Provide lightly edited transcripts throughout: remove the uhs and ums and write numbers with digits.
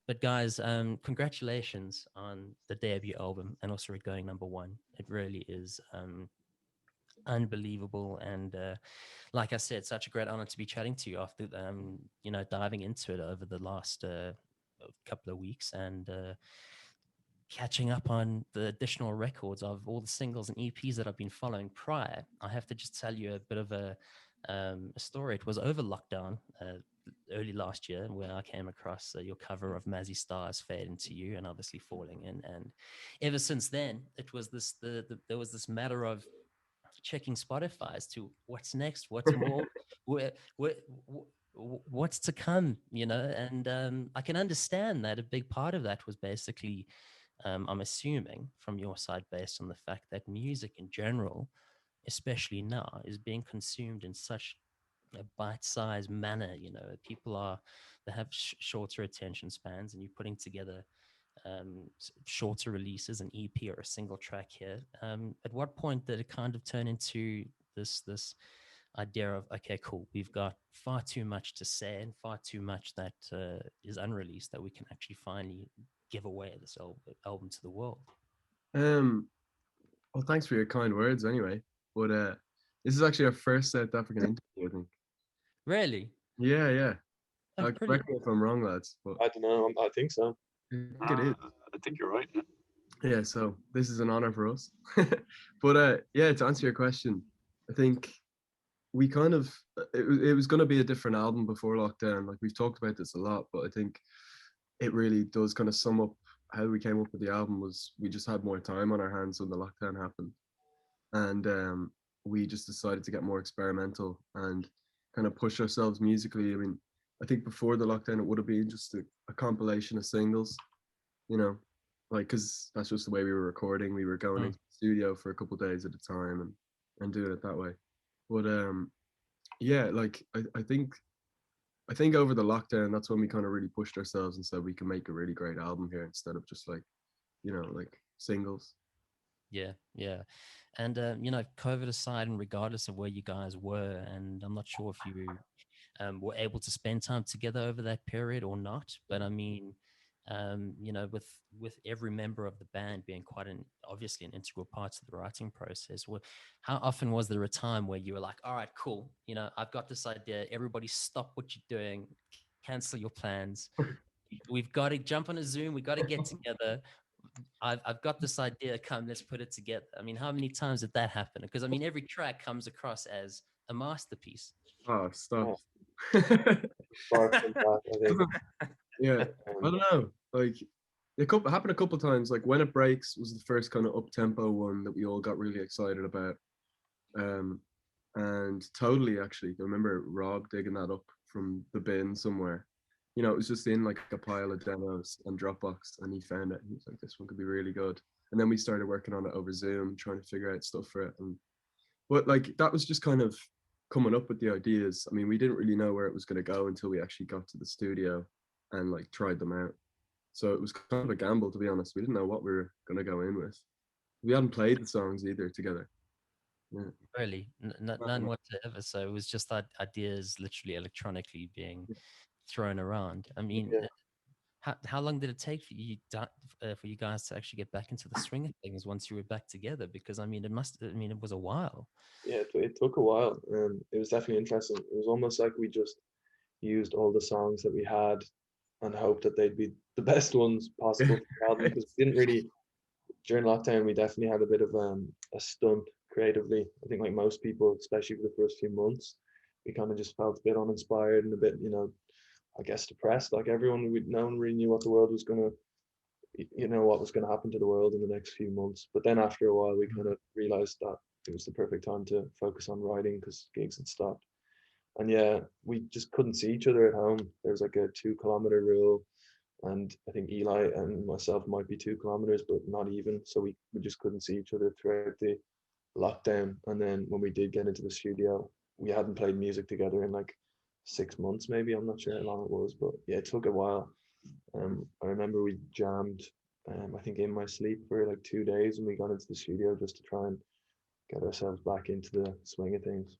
But guys, congratulations on the debut album and also it going number one. It really is unbelievable, and like I said, such a great honor to be chatting to you after diving into it over the last couple of weeks, and catching up on the additional records of all the singles and EPs that I've been following prior. I have to just tell you a bit of a story. It was over lockdown early last year where I came across your cover of Mazzy Star's Fade Into You and obviously Falling In. And ever since then, it was there was this matter of checking Spotify as to what's next, what's more, where, what's to come, and I can understand that a big part of that was basically I'm assuming from your side, based on the fact that music in general, especially now, is being consumed in such a bite-sized manner. People they have shorter attention spans, and you're putting together shorter releases, an EP or a single track here. At what point did it kind of turn into this idea of, okay, cool, we've got far too much to say and far too much that is unreleased that we can actually finally give away this album to the world? Um, well, thanks for your kind words anyway. But this is actually our first South African interview, I think. Really? Yeah, yeah. Oh, Correct brilliant. me if I'm wrong, lads, but I don't know. I think so. I think it is. I think you're right. Yeah. Yeah, so this is an honor for us. But yeah, to answer your question, I think we kind of it was going to be a different album before lockdown. Like we've talked about this a lot, but I think it really does kind of sum up how we came up with the album. Was we just had more time on our hands when the lockdown happened, and we just decided to get more experimental and kind of push ourselves musically. I mean, I think before the lockdown it would have been just a compilation of singles, you know, like because that's just the way we were recording. We were going Mm. into the studio for a couple of days at a time and doing it that way. But yeah, like I think over the lockdown, that's when we kind of really pushed ourselves and said we can make a really great album here instead of just like, like singles. Yeah, yeah. And, COVID aside, and regardless of where you guys were, and I'm not sure if you were able to spend time together over that period or not, but I mean, with every member of the band being quite obviously an integral part of the writing process, how often was there a time where you were like, all right, cool, I've got this idea, everybody stop what you're doing, cancel your plans, we've got to jump on a Zoom, we got to get together. I've got this idea. Come, let's put it together. I mean, how many times did that happen? Because I mean, every track comes across as a masterpiece. Oh, stop. Yeah. Far from that, I think. Yeah, I Um, don't know. Like it happened a couple of times. Like When It Breaks was the first kind of up tempo one that we all got really excited about. Um, and totally actually, I remember Rob digging that up from the bin somewhere. It was just in like a pile of demos and Dropbox, and he found it. And he was like, "This one could be really good." And then we started working on it over Zoom, trying to figure out stuff for it. But like that was just kind of coming up with the ideas. I mean, we didn't really know where it was going to go until we actually got to the studio and like tried them out. So it was kind of a gamble, to be honest. We didn't know what we were going to go in with. We hadn't played the songs either together. Yeah. Really, none whatsoever. So it was just that ideas literally electronically being thrown around. I mean, yeah, how long did it take for you guys to actually get back into the swing of things once you were back together? Because I mean, it was a while. yeah. It took a while. It was definitely interesting. It was almost like we just used all the songs that we had and hoped that they'd be the best ones possible for the album because we didn't really during lockdown we definitely had a bit of a stunt creatively. I think like most people, especially for the first few months, we kind of just felt a bit uninspired and a bit, I guess depressed. Like everyone, no one really knew what the world was gonna, what was gonna happen to the world in the next few months. But then after a while, we kind of realized that it was the perfect time to focus on writing because gigs had stopped. And yeah, we just couldn't see each other at home. There was like a 2 kilometer rule, and I think Eli and myself might be 2 kilometers, but not even. So we just couldn't see each other throughout the lockdown. And then when we did get into the studio, we hadn't played music together in like 6 months, maybe. I'm not sure how long it was, but yeah, it took a while. I remember we jammed, I think in my sleep for like 2 days, and we got into the studio just to try and get ourselves back into the swing of things.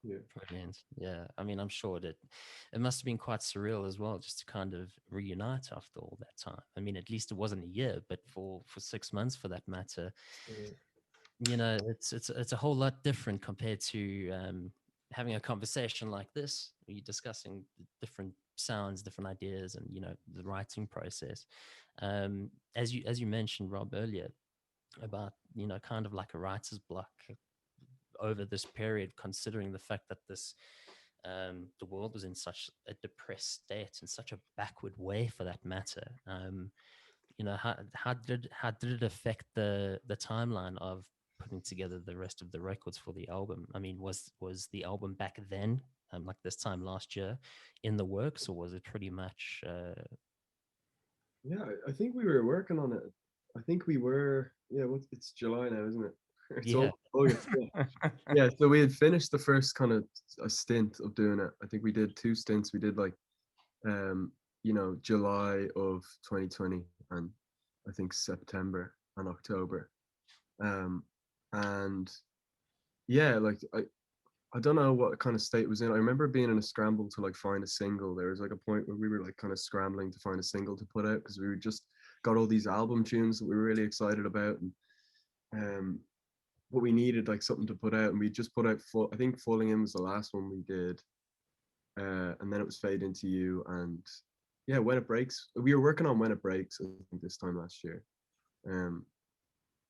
Yeah. Brilliant. Yeah. I mean, I'm sure that it must have been quite surreal as well, just to kind of reunite after all that time. I mean, at least it wasn't a year, but for 6 months, for that matter, Mm. you know, it's a whole lot different compared to having a conversation like this, where you're discussing different sounds, different ideas, and you know, the writing process. As you mentioned, Rob, earlier, about, you know, kind of like a writer's block over this period, considering the fact that the world was in such a depressed state, in such a backward way, for that matter. You know, how did it affect the timeline of putting together the rest of the records for the album? I mean, was the album back then, like this time last year, in the works, or was it pretty much? Yeah, I think we were working on it. I think we were. Yeah, it's July now, isn't it? It's Yeah. all August. Yeah. Yeah, so we had finished the first kind of a stint of doing it. I think we did 2 stints. We did like, you know, July of 2020 and I think September and October. Um, and yeah, like I don't know what kind of state it was in. I remember being in a scramble to like find a single. There was like a point where we were like kind of scrambling to find a single to put out because we were just got all these album tunes that we were really excited about, and but we needed like something to put out, and we just put out I think Falling In was the last one we did, and then it was Fade Into You, and yeah, When It Breaks. We were working on When It Breaks, I think, this time last year, um,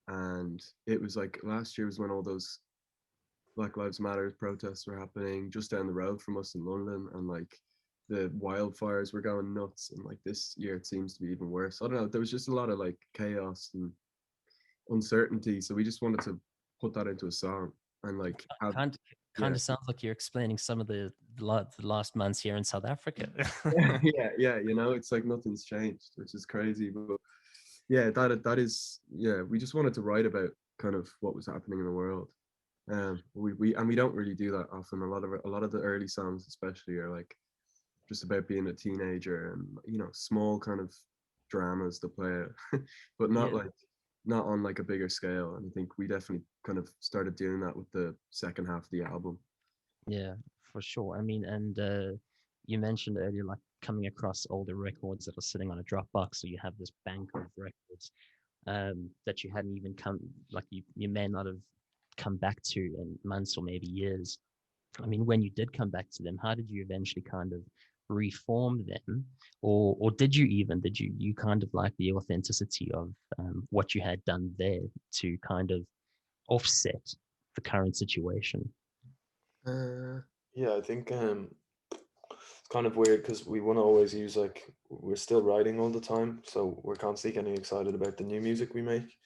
and it was like last year was when all those Black Lives Matter protests were happening just down the road from us in London, and like the wildfires were going nuts. And like this year, it seems to be even worse. I don't know. There was just a lot of like chaos and uncertainty, so we just wanted to put that into a song and like have kind yeah of sounds like you're explaining some of the last months here in South Africa. yeah. You know, it's like nothing's changed, which is crazy. But yeah, that is yeah. We just wanted to write about kind of what was happening in the world. We don't really do that often. A lot of the early songs, especially, are like just about being a teenager and you know small kind of dramas to play out, but not Yeah. like not on like a bigger scale. And I think we definitely kind of started doing that with the second half of the album. Yeah, for sure. I mean, and you mentioned earlier, like coming across older records that are sitting on a Dropbox, so you have this bank of records that you hadn't even like you may not have come back to in months or maybe years. I mean, when you did come back to them, how did you eventually kind of reform them, or did you kind of like the authenticity of what you had done there to kind of offset the current situation? Uh, Yeah, I think it's kind of weird because we want to always use like we're still writing all the time, so we're constantly getting excited about the new music we make.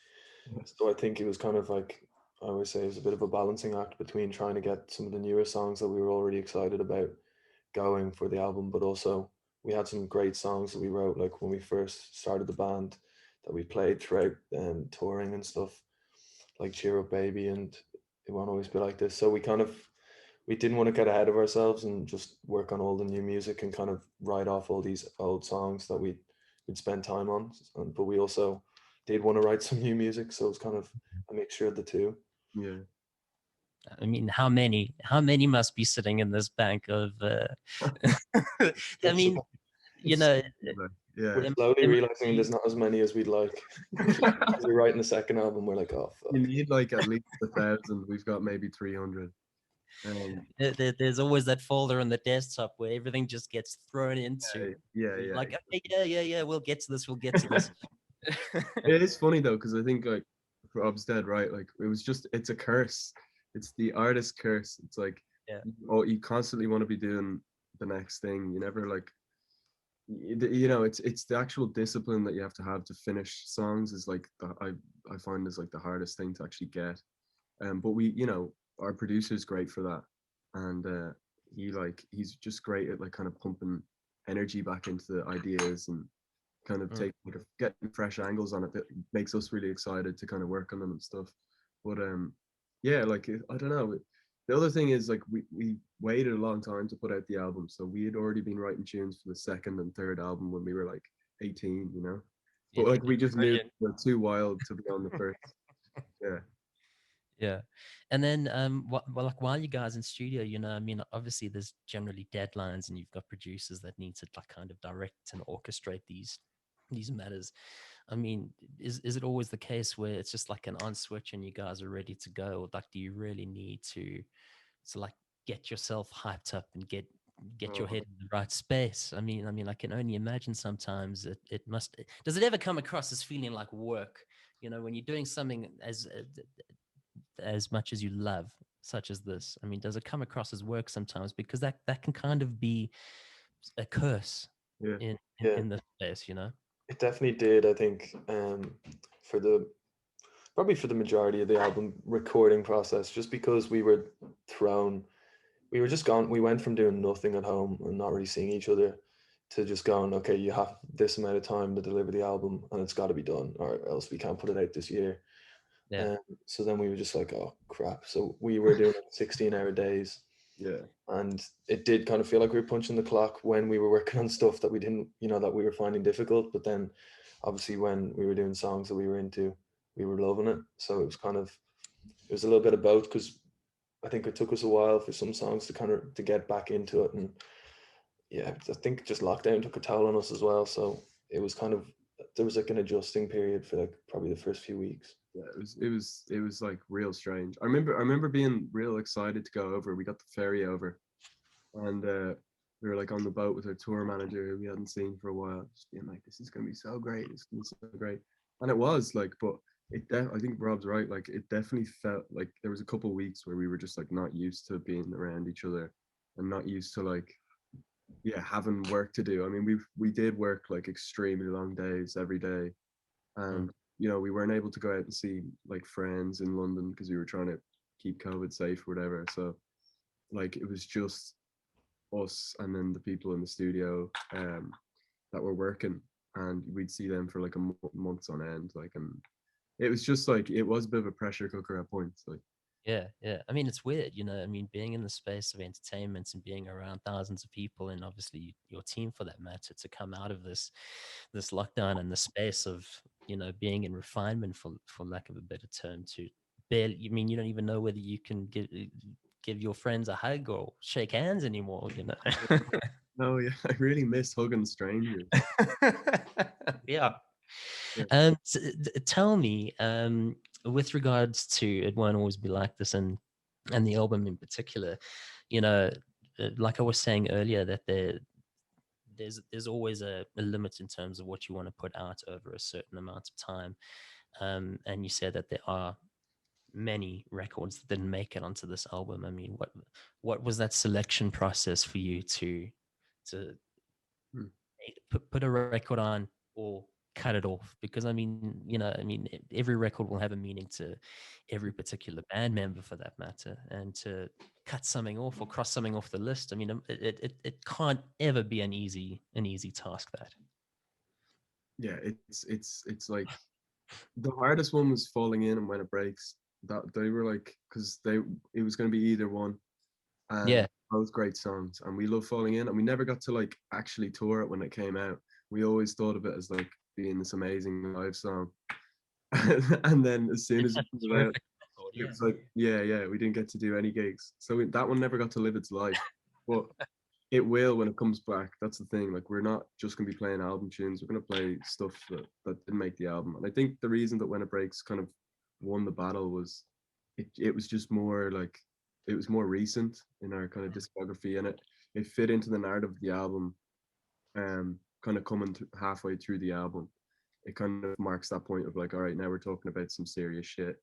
So I think it was kind of like I always say it was a bit of a balancing act between trying to get some of the newer songs that we were already excited about going for the album, but also we had some great songs that we wrote like when we first started the band that we played throughout touring and stuff, like Cheer Up Baby and It Won't Always Be Like This. So we didn't want to get ahead of ourselves and just work on all the new music and kind of write off all these old songs that we'd spend time on. But we also did want to write some new music, so it's kind of a mixture of the two. yeah. I mean, how many must be sitting in this bank of? I mean, you know, Yeah. We're there, slowly there must realizing be, there's not as many as we'd like. As we're writing the second album, we're like, oh You fuck. need like at least 1,000. We've got maybe 300. there's always that folder on the desktop where everything just gets thrown into. You're Yeah. like, okay, yeah, we'll get to this. We'll get to this. It is funny though, because I think like Rob's dead, right? Like it's a curse. It's the artist curse. It's like Yeah. oh, you constantly want to be doing the next thing. You never like you know, it's the actual discipline that you have to finish songs is like I find is like the hardest thing to actually get. But we, you know, our producer's great for that, and he's just great at like kind of pumping energy back into the ideas and kind of Mm. getting fresh angles on it that makes us really excited to kind of work on them and stuff. But yeah, like I don't know. The other thing is like we waited a long time to put out the album, so we had already been writing tunes for the second and third album when we were like 18, you know. But Yeah, like we just knew brilliant. we were too wild to be on the first. Yeah. Yeah. And then like while you guys in studio, you know, I mean, obviously there's generally deadlines and you've got producers that need to like kind of direct and orchestrate these matters. I mean, is it always the case where it's just like an on switch and you guys are ready to go? Or like, do you really need to like get yourself hyped up and get your Oh, head in the right space? I can only imagine sometimes it must. Does it ever come across as feeling like work? You know, when you're doing something as much as you love, such as this. I mean, does it come across as work sometimes? Because that can kind of be a curse yeah. Yeah, in this space, you know? it definitely did. I think for the probably for the majority of the album recording process, just because thrown, we were just gone. We went from doing nothing at home and not really seeing each other to just going, okay, you have this amount of time to deliver the album and it's got to be done, or else we can't put it out this year. Yeah. So then we were just like, oh crap. So we were doing 16-hour days, Yeah. and it did kind of feel like we were punching the clock when we were working on stuff that we didn't, that we were finding difficult. But then obviously when we were doing songs that we were into, we were loving it. So it was a little bit of both, because I think it took us a while for some songs to get back into it. And yeah, I think just lockdown took a toll on us as well. So it was there was like an adjusting period for like probably the first few weeks. Yeah, it was like real strange. I remember being real excited to go over. We got the ferry over, and we were like on the boat with our tour manager who we hadn't seen for a while, just being like, "This is gonna be so great. It's gonna be so great," and it was like, but I think Rob's right. Like, it definitely felt like there was a couple of weeks where we were just like not used to being around each other, and not used to like, yeah, having work to do. I mean, we did work like extremely long days every day, Mm. and we weren't able to go out and see like friends in London because we were trying to keep COVID safe or whatever. So like it was just us and then the people in the studio that were working, and we'd see them for like months on end, like, and it was just like it was a bit of a pressure cooker at points, like. Yeah, yeah. I mean, it's weird, you know. I mean, being in the space of entertainment and being around thousands of people, and obviously your team for that matter, to come out of this lockdown and the space of being in refinement, for lack of a better term, to barely. You mean you don't even know whether you can give your friends a hug or shake hands anymore, you know? No, yeah, I really miss hugging strangers. Yeah. Yeah. Tell me, with regards to It Won't Always Be Like This, and the album in particular, you know, like I was saying earlier, that there's always a limit in terms of what you want to put out over a certain amount of time. And you said that there are many records that didn't make it onto this album. I mean, what was that selection process for you to Hmm. put a record on or cut it off? Because I mean, every record will have a meaning to every particular band member, for that matter, and to cut something off or cross something off the list, I mean, it can't ever be an easy task, that. Yeah, it's like the hardest one was Falling In and When It Breaks. That they were like, because it was going to be either one, and Yeah. both great songs, and we love Falling In, and we never got to like actually tour it when it came out. We always thought of it as like being this amazing live song. And then as soon It's as such it a came out, terrific record, it yeah. was like, yeah, we didn't get to do any gigs, so that one never got to live its life. But it will when it comes back. That's the thing. Like, we're not just gonna be playing album tunes. We're gonna play stuff that didn't make the album. And I think the reason that When It Breaks kind of won the battle was it was just more like, it was more recent in our kind of discography, and it fit into the narrative of the album. Kind of coming halfway through the album, it kind of marks that point of like, all right, now we're talking about some serious shit.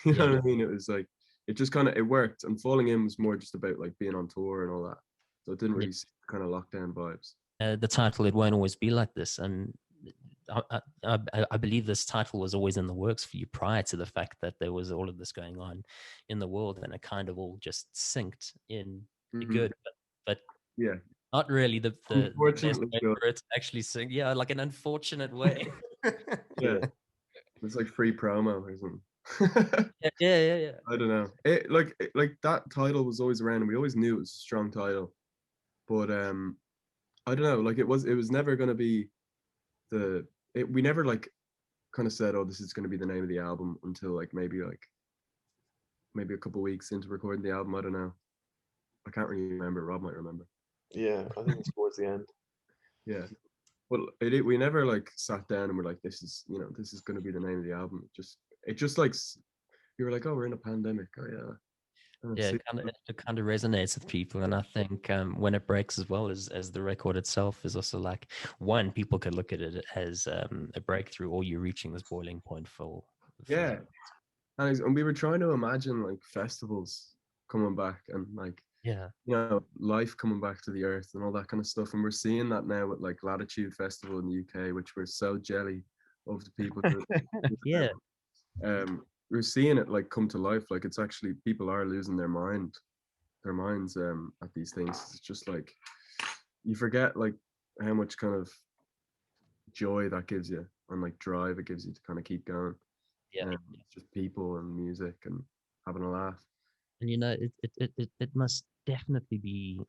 You know Yeah. what I mean? It was like, it just kind of, it worked. And Falling In was more just about like being on tour and all that, so it didn't Yeah. really kind of lockdown vibes. The title "It Won't Always Be Like This," and I believe this title was always in the works for you prior to the fact that there was all of this going on in the world, and it kind of all just synced in Hmm. good, but Yeah, not really the best unfortunately way good. for it to actually sing. Yeah, like an unfortunate way. Yeah, Yeah, it's like free promo or something. Yeah, yeah, yeah, yeah. I don't know. Like that title was always around, and we always knew it was a strong title. But I don't know. Like, it was never gonna be we never like kind of said, oh, this is gonna be the name of the album, until like maybe like maybe a couple weeks into recording the album. I don't know. I can't really remember. Rob might remember. Yeah, I think it's towards the end. Yeah. Well, we never like sat down and we're like, this is going to be the name of the album. It just like you were like, oh, we're in a pandemic. Oh yeah. Oh, Yeah, it kind of resonates with people, and I think when it breaks as well as the record itself is also like one, people could look at it as a breakthrough, or you're reaching this boiling point for yeah. And we were trying to imagine like festivals coming back and like yeah. life coming back to the earth and all that kind of stuff. And we're seeing that now with like Latitude Festival in the UK, which we're so jelly of the people. Yeah. We're seeing it like come to life. Like it's actually people are losing their minds at these things. It's just like you forget like how much kind of joy that gives you and like drive it gives you to kind of keep going. Yeah. It's just people and music and having a laugh. And it must definitely be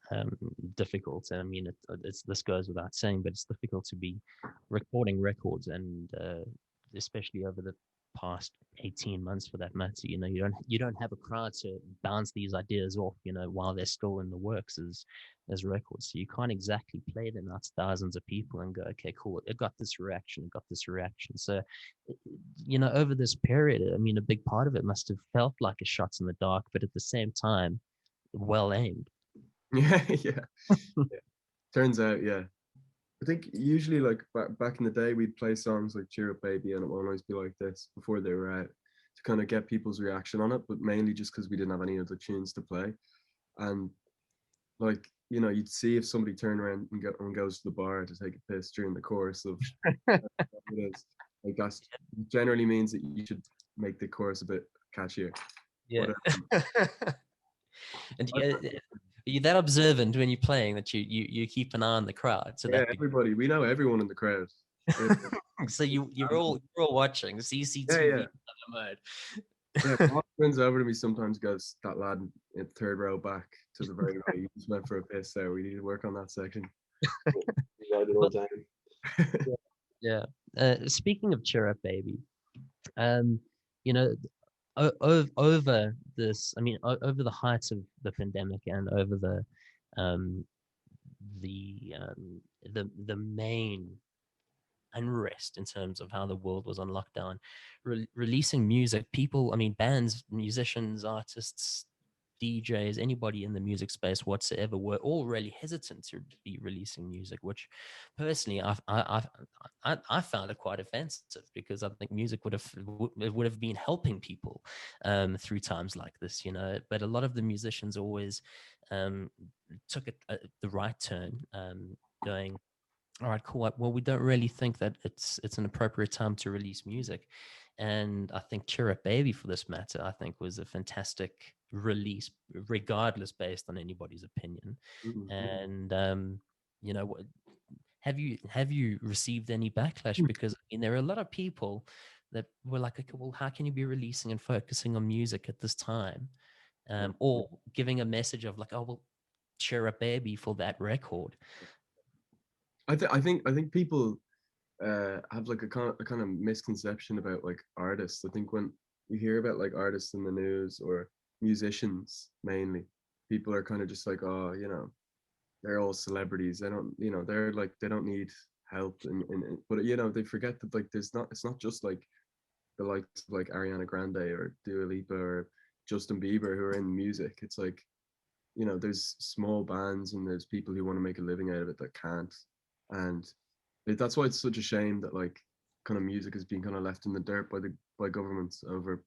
difficult. I mean, this goes without saying, but it's difficult to be recording records, and especially over the past 18 months, for that matter. You don't have a crowd to bounce these ideas off. While they're still in the works as records, so you can't exactly play them out to thousands of people and go, okay, cool, it got this reaction, it got this reaction. So over this period, I mean, a big part of it must have felt like a shot in the dark, but at the same time, well aimed. Yeah, yeah. Turns out, yeah. I think usually like back in the day, we'd play songs like Cheer Up Baby and It Won't Always Be Like This before they were out to kind of get people's reaction on it, but mainly just because we didn't have any other tunes to play. And like, you'd see if somebody turned around and goes to the bar to take a piss during the chorus of it is. Like that generally means that you should make the chorus a bit catchier. Yeah. But, And you're that observant when you're playing that you keep an eye on the crowd. So yeah, everybody, we know everyone in the crowd. So you're all watching CCTV mode. Yeah, Bob turns over to me sometimes, goes, that lad in third row back to the very right, he just went for a piss there. We need to work on that section. Write it all down. Yeah. Speaking of Cheer Up Baby, you know, over this, I mean, over the height of the pandemic and over the main unrest in terms of how the world was on lockdown, releasing music, people, I mean, bands, musicians, artists, DJs, anybody in the music space whatsoever were all really hesitant to be releasing music, which personally I found it quite offensive, because I think music would have been helping people through times like this, But a lot of the musicians always took it the right turn, going, all right, cool. Well, we don't really think that it's an appropriate time to release music. And I think Cheer Up Baby, for this matter, I think was a fantastic release, regardless, based on anybody's opinion. Mm-hmm. And have you received any backlash? Because I mean, there are a lot of people that were like, okay, well, how can you be releasing and focusing on music at this time, or giving a message of like, oh well, Cheer Up Baby for that record. I think people have like a kind of misconception about like artists. I think when you hear about like artists in the news or musicians mainly, people are kind of just like, oh, they're all celebrities. They don't, they're like, they don't need help. But they forget that like it's not just like the likes of like Ariana Grande or Dua Lipa or Justin Bieber who are in music. It's like, there's small bands and there's people who want to make a living out of it that can't. And that's why it's such a shame that like kind of music is being kind of left in the dirt by governments over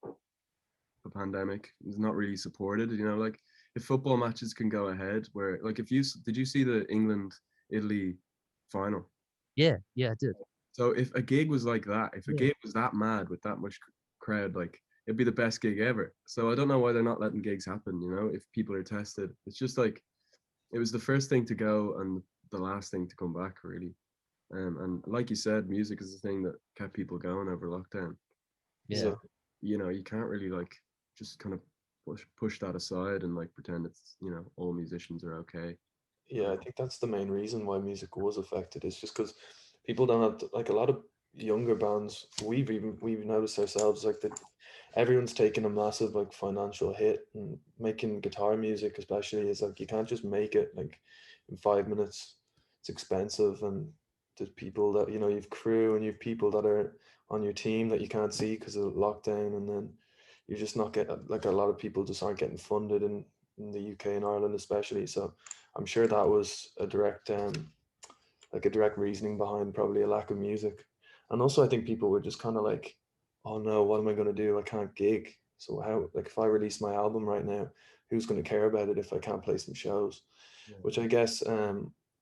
the pandemic. It's not really supported. Like if football matches can go ahead, where like did you see the England-Italy final? Yeah, I did. So if a gig was like that, if a gig was that mad with that much crowd, like it'd be the best gig ever. So I don't know why they're not letting gigs happen. If people are tested, it's just like it was the first thing to go and the last thing to come back, really. And like you said, music is the thing that kept people going over lockdown. Yeah. So, you can't really like just kind of push that aside and like pretend it's, all musicians are okay. Yeah, I think that's the main reason why music was affected. It's just because people don't have like a lot of younger bands. We've noticed ourselves like that everyone's taking a massive like financial hit, and making guitar music especially is like you can't just make it like in 5 minutes. It's expensive, and there's people that you've crew and you've people that are on your team that you can't see because of lockdown, and then you're just not getting like a lot of people just aren't getting funded in the UK and Ireland especially. So I'm sure that was a direct like a direct reasoning behind probably a lack of music. And also I think people were just kind of like, oh no, what am I going to do? I can't gig. So how, like if I release my album right now, who's going to care about it if I can't play some shows? Yeah. Which I guess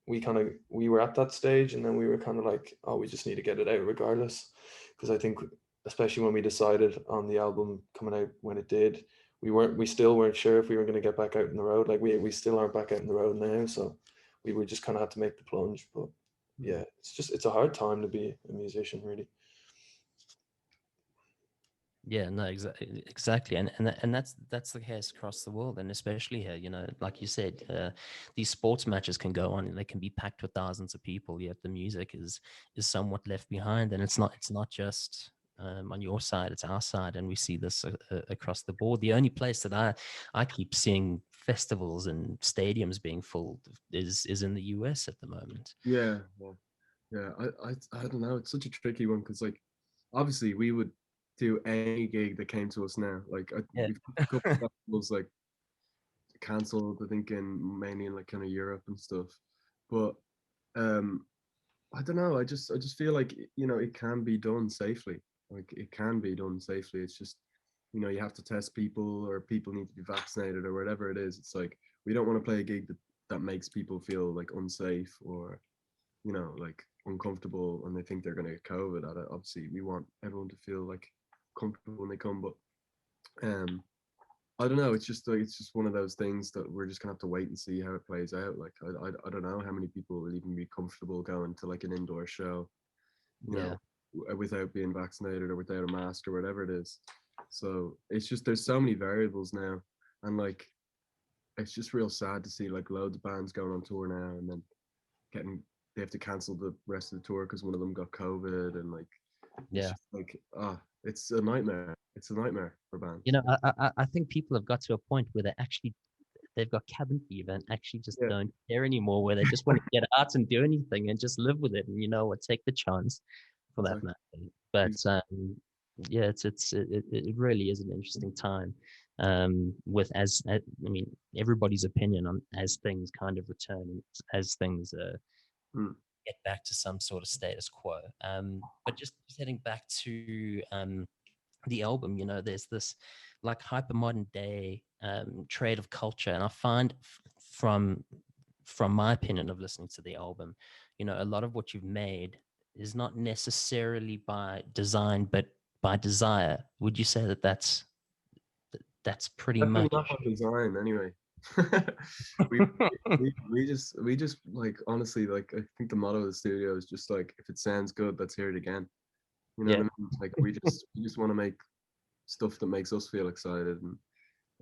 we were at that stage, and then we were kind of like, oh, we just need to get it out regardless. Because I think especially when we decided on the album coming out when it did, we still weren't sure if we were going to get back out in the road. Like we still aren't back out in the road now, so we would just kind of have to make the plunge. But yeah, it's a hard time to be a musician, really. Yeah, no, exactly, and that's the case across the world, and especially here. You know, like you said, these sports matches can go on, and they can be packed with thousands of people. Yet the music is somewhat left behind, and it's not just on your side; it's our side, and we see this across the board. The only place that I keep seeing festivals and stadiums being full is in the US at the moment. Yeah, yeah. I don't know. It's such a tricky one because like obviously we would do any gig that came to us now. Like Yeah. we've a couple of festivals like cancelled. I think mainly in like kind of Europe and stuff. But um, I don't know. I just feel like it can be done safely. Like it can be done safely. It's just you have to test people or people need to be vaccinated or whatever it is. It's like we don't want to play a gig that makes people feel like unsafe or like uncomfortable when they think they're going to get COVID at it. Obviously, we want everyone to feel like comfortable when they come, but I don't know. It's just one of those things that we're just gonna have to wait and see how it plays out. Like I don't know how many people will even be comfortable going to like an indoor show, you Yeah. know, without being vaccinated or without a mask or whatever it is. So it's just there's so many variables now, and like it's just real sad to see like loads of bands going on tour now and then getting they have to cancel the rest of the tour because one of them got COVID and like it's Yeah. just like it's a nightmare. It's a nightmare for bands. You know, I think people have got to a point where they've got cabin fever and actually just Yeah, don't care anymore, where they just want to get out and do anything and just live with it. And you know what, take the chance for that exactly. matter. But yeah, it really is an interesting time. With I mean, everybody's opinion on as things kind of return, as things Mm. get back to some sort of status quo. But just heading back to the album, you know, there's this like hyper modern day trade of culture, and I find from my opinion of listening to the album, you know, a lot of what you've made is not necessarily by design but by desire. Would you say that that's pretty Definitely much not by design, anyway. we, we just like honestly like I think the motto of the studio is just like if it sounds good, let's hear it again. You know what yeah, I mean? Like we just want to make stuff that makes us feel excited, and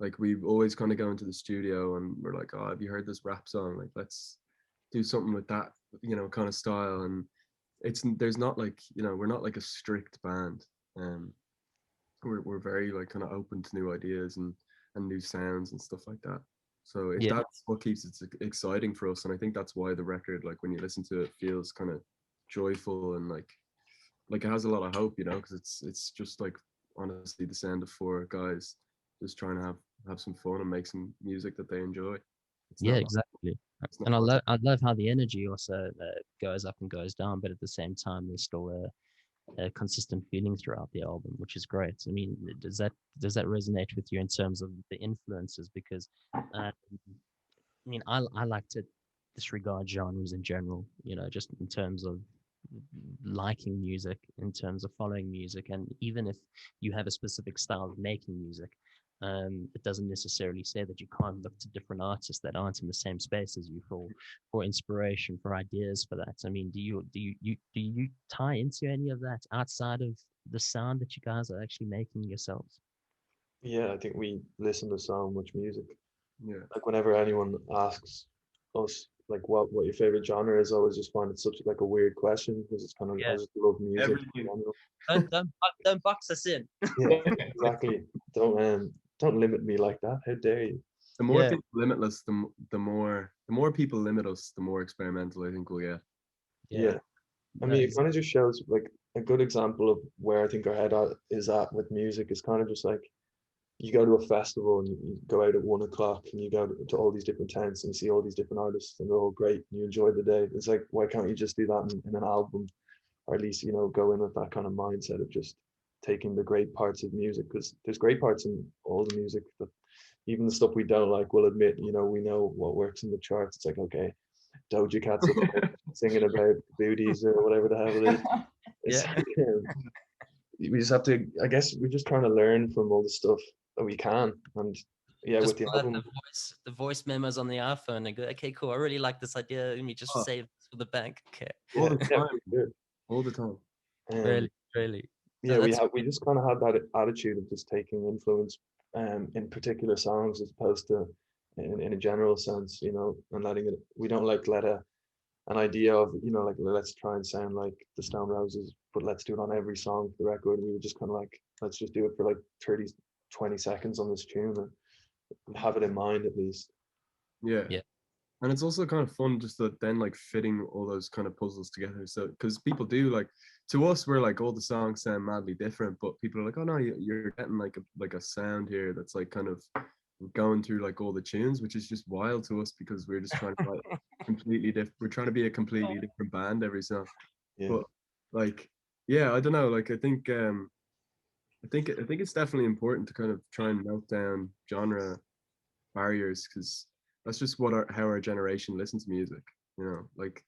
like we've always kind of go into the studio and we're like, oh, have you heard this rap song? Like let's do something with that, kind of style. And there's not like we're not like a strict band. Um, we're very like kind of open to new ideas and new sounds and stuff like that. So if yeah, that's what keeps it exciting for us, and I think that's why the record, like when you listen to it, feels kind of joyful and like it has a lot of hope, because it's just like honestly the sound of four guys just trying to have some fun and make some music that they enjoy. It's yeah, not exactly. it's not And much. I love how the energy also goes up and goes down, but at the same time, there's still a consistent feeling throughout the album, which is great. I mean, does that resonate with you in terms of the influences? Because I mean, I like to disregard genres in general, you know, just in terms of liking music, in terms of following music, and even if you have a specific style of making music, it doesn't necessarily say that you can't look to different artists that aren't in the same space as you for inspiration, for ideas for that. I mean, do you tie into any of that outside of the sound that you guys are actually making yourselves? Yeah, I think we listen to so much music. Yeah. Like whenever anyone asks us like what your favorite genre is, I always just find it such like a weird question because it's kind of I just love music. Everything. Don't box us in. Yeah, exactly. Don't limit me like that. How dare you? The more people limit us, the more people limit us, the more experimental I think we'll get. Yeah. I mean, it kind of just shows like a good example of where I think our head is at with music is kind of just like you go to a festival and you go out at 1 o'clock and you go to all these different tents and you see all these different artists and they're all great and you enjoy the day. It's like, why can't you just do that in an album, or at least, you know, go in with that kind of mindset of just taking the great parts of music, because there's great parts in all the music, but even the stuff we don't like, we'll admit, you know, we know what works in the charts. It's like, okay, Doja Cat's up there singing about booties or whatever the hell it is. It's like, we just have to, I guess we're just trying to learn from all the stuff that we can. And yeah, just with the album, the voice memos on the iPhone and go, okay, cool, I really like this idea. Let me just save this for the bank. Okay. All the time. All the time. Really. Yeah, we just kind of have that attitude of just taking influence in particular songs as opposed to in a general sense, you know, and letting it, we don't like let an idea of, you know, like let's try and sound like the Stone Roses, but let's do it on every song for the record. We were just kind of like, let's just do it for like 20 seconds on this tune and have it in mind at least. Yeah. And it's also kind of fun just that then like fitting all those kind of puzzles together. So because people do like, to us we're like all the songs sound madly different, but people are like, oh no, you're getting like a sound here that's like kind of going through like all the tunes, which is just wild to us because we're just trying to like completely different. We're trying to be a completely different band every song. But like, yeah, I don't know. Like I think it's definitely important to kind of try and melt down genre barriers, because that's just how our generation listens to music, you know, like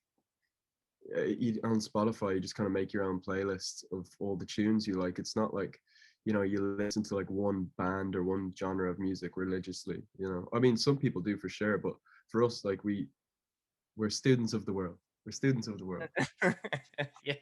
on Spotify you just kind of make your own playlist of all the tunes you like. It's not like, you know, you listen to like one band or one genre of music religiously, you know. I mean, some people do for sure, but for us, like we're students of the world. Yeah.